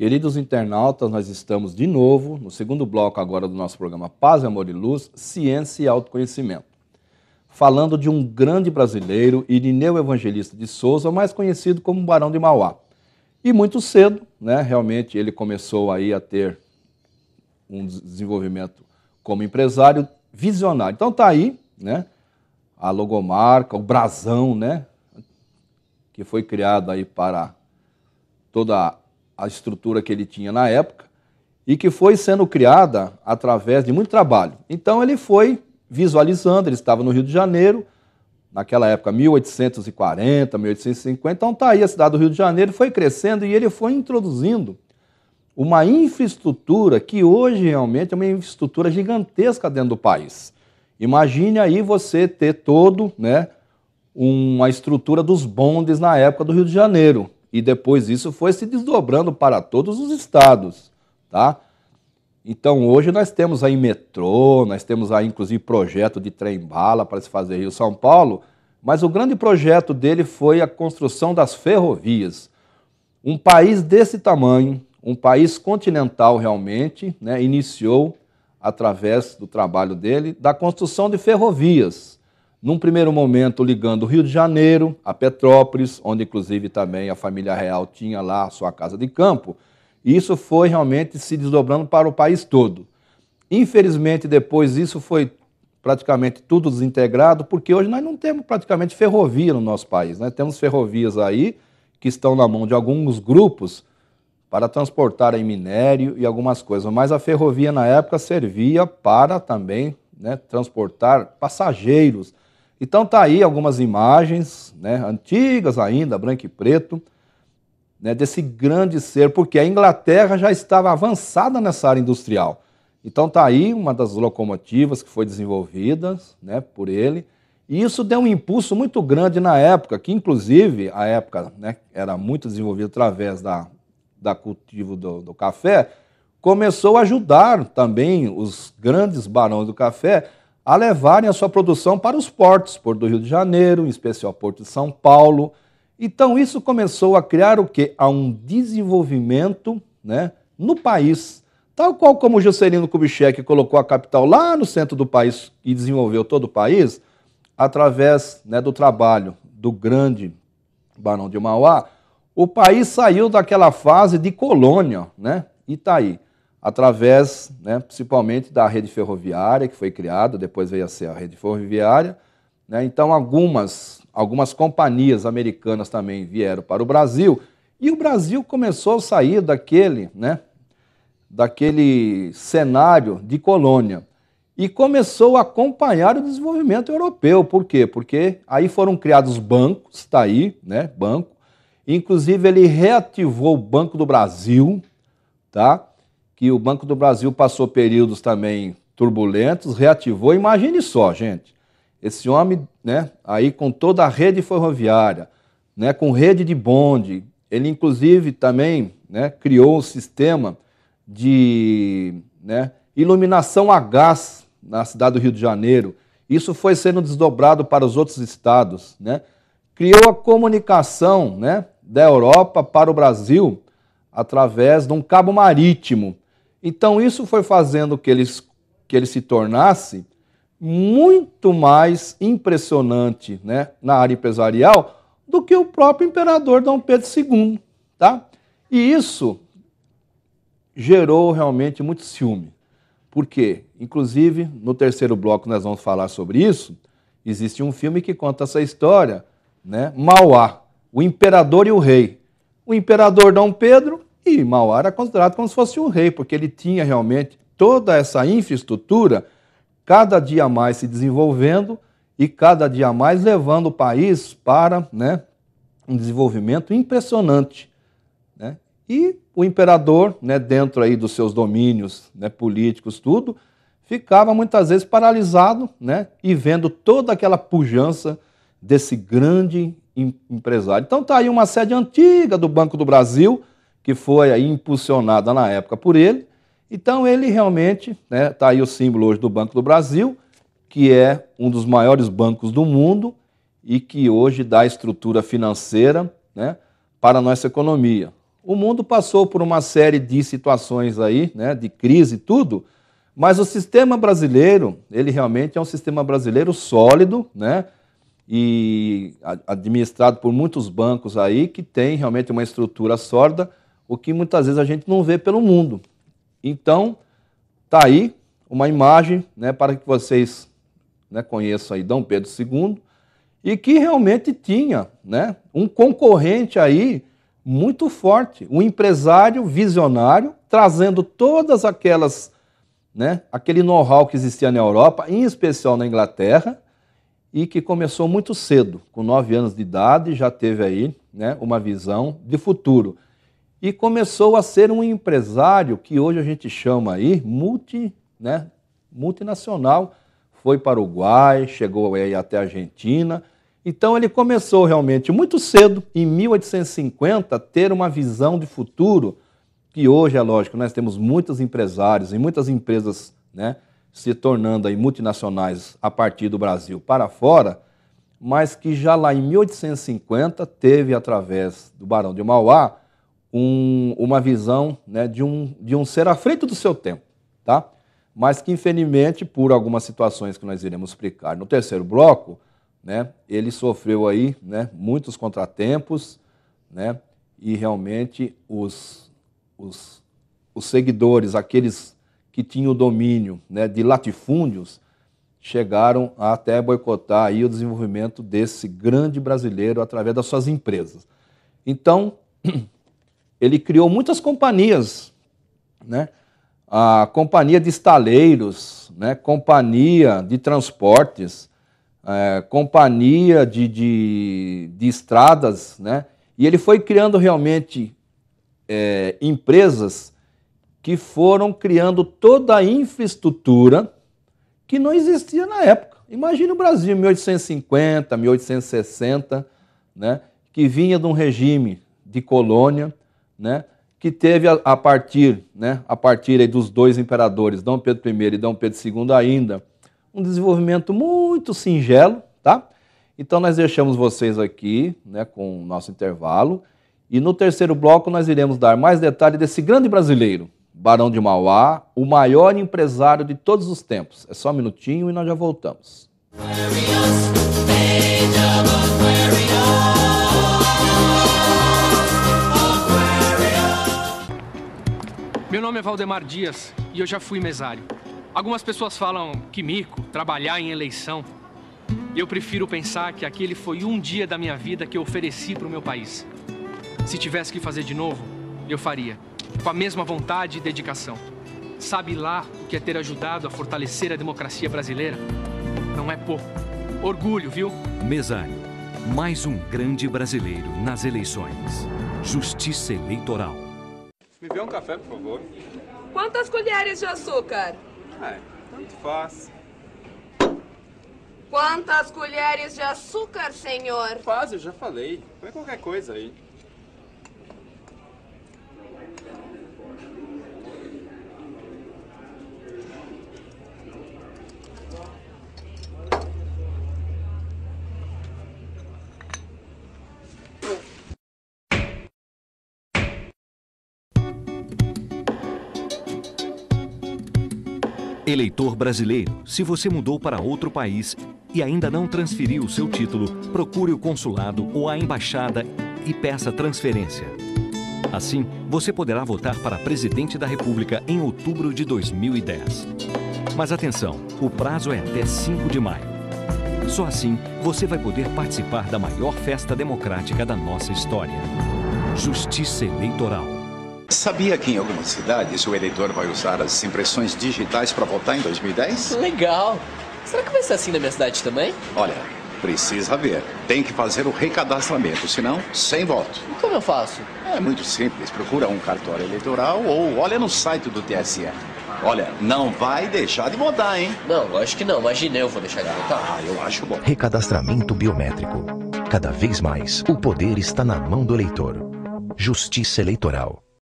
Queridos internautas, nós estamos de novo no segundo bloco agora do nosso programa Paz, Amor e Luz, Ciência e Autoconhecimento, falando de um grande brasileiro, Irineu Evangelista de Souza, mais conhecido como Barão de Mauá. E muito cedo, realmente ele começou aí a ter um desenvolvimento como empresário visionário. Então está aí, a logomarca, o brasão, que foi criado aí para toda a estrutura que ele tinha na época e que foi sendo criada através de muito trabalho. Então ele foi visualizando, ele estava no Rio de Janeiro, naquela época 1840, 1850, então está aí a cidade do Rio de Janeiro, foi crescendo e ele foi introduzindo uma infraestrutura que hoje realmente é uma infraestrutura gigantesca dentro do país. Imagine aí você ter uma estrutura dos bondes na época do Rio de Janeiro. E depois isso foi se desdobrando para todos os estados, tá? Então hoje nós temos aí metrô, nós temos aí inclusive projeto de trem-bala para se fazer Rio-São Paulo, mas o grande projeto dele foi a construção das ferrovias. Um país desse tamanho, um país continental realmente, iniciou através do trabalho dele, da construção de ferrovias. Num primeiro momento ligando o Rio de Janeiro a Petrópolis, onde inclusive também a família real tinha lá a sua casa de campo, e isso foi realmente se desdobrando para o país todo. Infelizmente depois isso foi praticamente tudo desintegrado, porque hoje nós não temos praticamente ferrovia no nosso país. Temos ferrovias aí que estão na mão de alguns grupos para transportar aí minério e algumas coisas, mas a ferrovia na época servia para também transportar passageiros. Então está aí algumas imagens, antigas ainda, branco e preto, desse grande ser, porque a Inglaterra já estava avançada nessa área industrial. Então está aí uma das locomotivas que foi desenvolvida por ele, e isso deu um impulso muito grande na época, que inclusive a época era muito desenvolvida através da cultivo do café, começou a ajudar também os grandes barões do café a levarem a sua produção para os portos, Porto do Rio de Janeiro, em especial Porto de São Paulo. Então isso começou a criar o quê? A um desenvolvimento no país. Tal qual como o Juscelino Kubitschek colocou a capital lá no centro do país e desenvolveu todo o país, através do trabalho do grande Barão de Mauá, o país saiu daquela fase de colônia, e está aí. Através, principalmente da rede ferroviária, que foi criada, depois veio a ser a rede ferroviária. Então, algumas companhias americanas também vieram para o Brasil, e o Brasil começou a sair daquele cenário de colônia, e começou a acompanhar o desenvolvimento europeu. Por quê? Porque aí foram criados bancos, está aí, banco, inclusive ele reativou o Banco do Brasil, tá? Que o Banco do Brasil passou períodos também turbulentos, reativou. Imagine só, gente, esse homem, aí com toda a rede ferroviária, com rede de bonde, ele inclusive também criou um sistema de iluminação a gás na cidade do Rio de Janeiro. Isso foi sendo desdobrado para os outros estados, Criou a comunicação da Europa para o Brasil através de um cabo marítimo. Então isso foi fazendo que ele se tornasse muito mais impressionante na área empresarial do que o próprio imperador Dom Pedro II. Tá? E isso gerou realmente muito ciúme. Por quê? Inclusive, no terceiro bloco nós vamos falar sobre isso. Existe um filme que conta essa história, Mauá, o imperador e o rei. O imperador Dom Pedro e Mauá era considerado como se fosse um rei, porque ele tinha realmente toda essa infraestrutura, cada dia mais se desenvolvendo e cada dia mais levando o país para um desenvolvimento impressionante. E o imperador, dentro aí dos seus domínios políticos, tudo, ficava muitas vezes paralisado e vendo toda aquela pujança desse grande empresário. Então está aí uma sede antiga do Banco do Brasil, que foi aí impulsionada na época por ele. Então ele realmente, está aí o símbolo hoje do Banco do Brasil, que é um dos maiores bancos do mundo e que hoje dá estrutura financeira para a nossa economia. O mundo passou por uma série de situações aí, né, de crise e tudo, mas o sistema brasileiro, ele realmente é um sistema brasileiro sólido, né, e administrado por muitos bancos aí, que tem realmente uma estrutura sólida, o que muitas vezes a gente não vê pelo mundo. Então, está aí uma imagem, né, para que vocês, né, conheçam aí Dom Pedro II, e que realmente tinha, né, um concorrente aí muito forte, um empresário visionário, trazendo todas aquelas, né, aquele know-how que existia na Europa, em especial na Inglaterra, e que começou muito cedo, com 9 anos de idade, já teve aí, né, uma visão de futuro. E começou a ser um empresário que hoje a gente chama aí multinacional, foi para o Uruguai, chegou aí até a Argentina. Então ele começou realmente muito cedo, em 1850, a ter uma visão de futuro, que hoje, é lógico, nós temos muitos empresários e muitas empresas, né, se tornando aí multinacionais a partir do Brasil para fora, mas que já lá em 1850 teve, através do Barão de Mauá, uma visão, né, de um ser à frente do seu tempo, tá? Mas que, infelizmente, por algumas situações que nós iremos explicar no terceiro bloco, né, ele sofreu aí, né, muitos contratempos, né, e realmente os seguidores, aqueles que tinham o domínio, né, de latifúndios, chegaram a até boicotar aí o desenvolvimento desse grande brasileiro através das suas empresas. Então, ele criou muitas companhias, né, a companhia de estaleiros, né, companhia de transportes, companhia de estradas, né? E ele foi criando realmente empresas que foram criando toda a infraestrutura que não existia na época. Imagina o Brasil em 1850, 1860, né? Que vinha de um regime de colônia, né? Que teve a partir aí dos dois imperadores, Dom Pedro I e Dom Pedro II ainda, um desenvolvimento muito singelo, tá? Então nós deixamos vocês aqui, né, com o nosso intervalo, e no terceiro bloco nós iremos dar mais detalhes desse grande brasileiro, Barão de Mauá, o maior empresário de todos os tempos. É só um minutinho e nós já voltamos. Meu nome é Valdemar Dias e eu já fui mesário. Algumas pessoas falam que mico, trabalhar em eleição. Eu prefiro pensar que aquele foi um dia da minha vida que eu ofereci para o meu país. Se tivesse que fazer de novo, eu faria. Com a mesma vontade e dedicação. Sabe lá o que é ter ajudado a fortalecer a democracia brasileira? Não é pouco. Orgulho, viu? Mesário. Mais um grande brasileiro nas eleições. Justiça Eleitoral. Me vê um café, por favor. Quantas colheres de açúcar? Tanto faz. Quantas colheres de açúcar, senhor? Faz, eu já falei. Põe qualquer coisa aí. Eleitor brasileiro, se você mudou para outro país e ainda não transferiu o seu título, procure o consulado ou a embaixada e peça transferência. Assim, você poderá votar para presidente da República em outubro de 2010. Mas atenção, o prazo é até 5 de maio. Só assim, você vai poder participar da maior festa democrática da nossa história. Justiça Eleitoral. Sabia que em algumas cidades o eleitor vai usar as impressões digitais para votar em 2010? Legal! Será que vai ser assim na minha cidade também? Olha, precisa ver. Tem que fazer o recadastramento, senão, sem voto. E como eu faço? É muito simples. Procura um cartório eleitoral ou olha no site do TSE. Olha, não vai deixar de votar, hein? Não, lógico que não. Imagina, eu vou deixar de votar. Eu acho bom. Recadastramento biométrico. Cada vez mais, o poder está na mão do eleitor. Justiça Eleitoral.